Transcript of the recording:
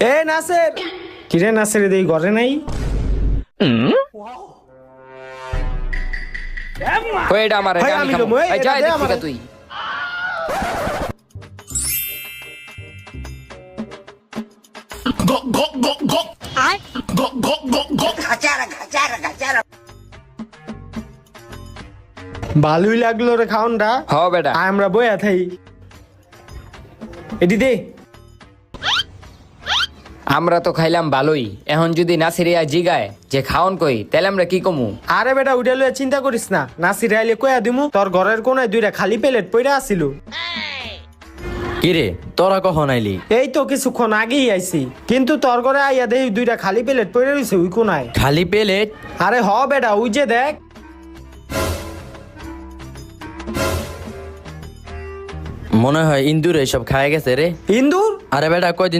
এ নাসের, কিরে নাসের দেই ঘরে নাই? ওইটা আমার ভাই, আমি লমু, এই, এটা দে আমারে। তুই ভালোই লাগলো রে খাওনটা। হ বেটা আমরা বইয়া থাই। এটি দে। আমরা তো খাইলাম ভালোই, এখন যদি নাসিরিয়া জিগায় যে খাওন কই, তাহলে আমরা কি কমু? আরে বেটা উঠে লইয়া চিন্তা করিস না, নাসির আইলে কয়া দিমু। তোর ঘরের কোনায় দুইটা খালি প্লেট পইরা আছিল। কিরে তোরা কখন আইলি? এই তো কিছুক্ষণ আগেই আইছি, কিন্তু তোর ঘরে আইয়া দেই দুইটা খালি প্লেট পইরা রইছে ওই কোনায়। খালি প্লেট? আরে হ বেটা, ওই যে দেখ। মনে হয় ইন্দুর এসব খায় গেছে রে। ইন্দুর? আরে বেটা কয়দিন